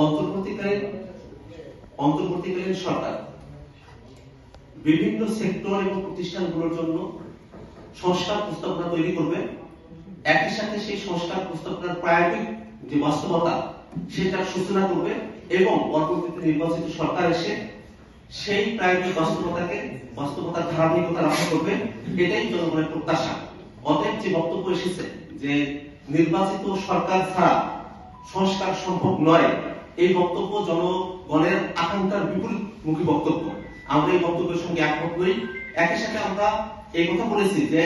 অন্তর্বর্তীকালীন সরকার বিভিন্ন সেক্টর এবং প্রতিষ্ঠানগুলোর জন্য সংস্কার প্রস্তাবনা তৈরি করবে। একই সাথে সেই সংস্কার প্রস্তাবনার প্রায়োগিক যে বাস্তবতা সেটার সূচনা করবে এবং পরবর্তীতে নির্বাচিত সরকার এসে সেই প্রায়োগিক বাস্তবতার ধারাবাহিকতা রক্ষা করবে। এটাই জনগণের প্রত্যাশা। অতএব যে বক্তব্য এসেছে যে নির্বাচিত সরকার ছাড়া সংস্কার সম্ভব নয়, এই বক্তব্য জনগণের আকাঙ্ক্ষার বিপরীতমুখী বক্তব্য। আমরা এই বক্তব্যের সঙ্গে একমত নই। একই সাথে আমরা এই কথা বলেছি যে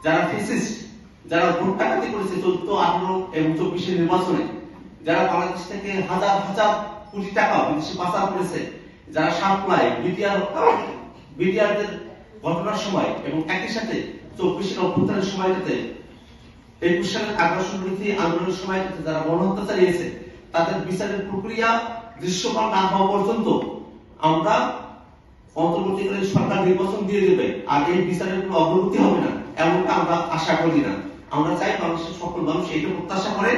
যারা ফ্যাসিস্ট, যারা ভোট ডাকাতি করেছে 14, 18 এবং 24 নির্বাচনে, যারা বাংলাদেশ থেকে হাজার হাজার কোটি টাকা বিদেশে পাচার করেছে, যারা সাপ্লাই বিডিআরদের ঘটনার সময় এবং একই সাথে 24 অভ্যুত্থানের সময়টাতে 21 সালের আগ্রাসন বিরোধী আন্দোলনের সময়টাতে যারা গণহত্যা চালিয়েছে, তাদের বিচারের প্রক্রিয়া দৃশ্যমান না হওয়া পর্যন্ত আমরা অন্তর্বর্তীকালীন সরকার নির্বাচন দিয়ে দেবে আর এই বিচারের কোনো অগ্রগতি হবে না, এমনটা আমরা আশা করি না। আমরা চাই বাংলাদেশের সকল মানুষ এইটা প্রত্যাশা করে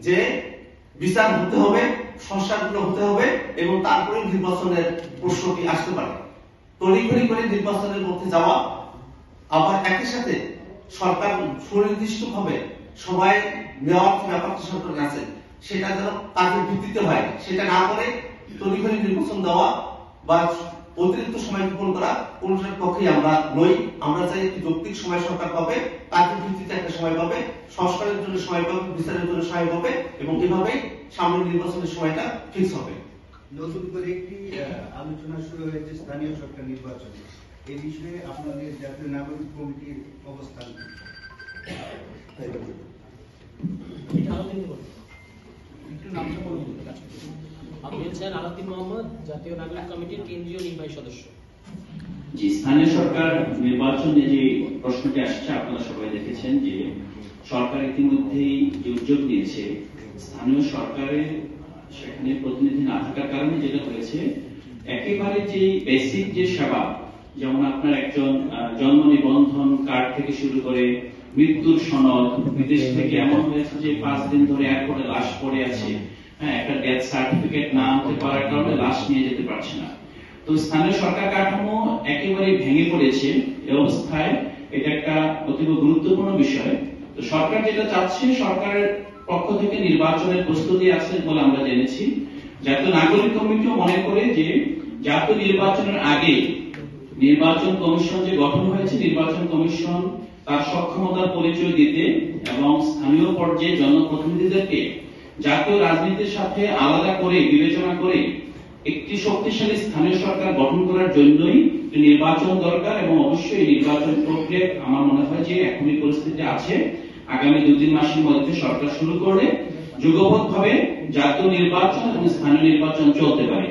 যে বিচার হতে হবে, সংস্কারগুলো হতে হবে এবং তারপরে নির্বাচনের প্রশ্নটি আসতে পারে। তড়িঘড়ি করে নির্বাচনের মধ্যে যাওয়া, আবার একই সাথে সরকার সুনির্দিষ্টভাবে সময় নেওয়ার ব্যাপারটা সরকারের আছে, সেটা যেন কাজের ভিত্তিতে হয়, সেটা না করে তড়িঘড়ি নির্বাচন দেওয়া বা অতিরিক্ত সময় গ্রহণ করা কোনটার পক্ষেই আমরা নই। আমরা চাই একটি যৌক্তিক সময় সরকার পাবে, কাজের ভিত্তিতে একটা সময় পাবে, সংস্কারের জন্য সময় পাবে, বিচারের জন্য সময় পাবে এবং এভাবেই সামনের নির্বাচনের সময়টা ফিক্স হবে। নতুন করে একটি আলোচনা শুরু হয়েছে স্থানীয় সরকার নির্বাচন, এই বিষয়ে আপনাদের জাতীয় নাগরিক কমিটির অবস্থান। আপনি হচ্ছেন আলাউদ্দিন মোহাম্মদ, জাতীয় নাগরিক কমিটির কেন্দ্রীয় নির্বাহী সদস্য। জি, স্থানীয় সরকার নির্বাচনে যে প্রশ্নটি আসছে, আপনারা সবাই দেখেছেন যে সরকার ইতিমধ্যেই যে উদ্যোগ নিয়েছে, স্থানীয় সরকারের সেখানে প্রতিনিধি না থাকার কারণে যেটা হয়েছে, একেবারে যে বেসিক যে সেবা, যেমন আপনার একজন জন্ম নিবন্ধন কার্ড থেকে শুরু করে মৃত্যুর সনদ, বিদেশ থেকে এমন হয়েছে যে 5 দিন ধরে এয়ারপোর্টে লাশ পড়ে আছে, হ্যাঁ, একটা ডেথ সার্টিফিকেট না আনতে পারার কারণে লাশ নিয়ে যেতে পারছে না। তো স্থানীয় সরকার কাঠামো একেবারে ভেঙে পড়েছে। এই অবস্থায় এটা একটা অতীব গুরুত্বপূর্ণ বিষয়। তো সরকার যেটা চাচ্ছে, সরকারের পক্ষ থেকে নির্বাচনের প্রস্তুতি আছে বলে আমরা জেনেছি। জাতীয় নাগরিক কমিটিও মনে করে যে জাতীয় নির্বাচনের আগে নির্বাচন কমিশন যে গঠন হয়েছে, নির্বাচন কমিশন তার সক্ষমতার পরিচয় দিতে এবং স্থানীয় পর্যায়ে জনপ্রতিনিধিদেরকে জাতীয় রাজনীতির সাথে আলাদা করে বিবেচনা করে একটি শক্তিশালী স্থানীয় সরকার গঠন করার জন্যই নির্বাচন দরকার। এবং অবশ্যই নির্বাচন প্রক্রিয়া আমার মনে হয় যে এখনই পরিস্থিতি আছে, আগামী 2-3 মাসের মধ্যে সরকার শুরু করলে যুগপৎ ভাবে জাতীয় নির্বাচন এবং স্থানীয় নির্বাচন চলতে পারে।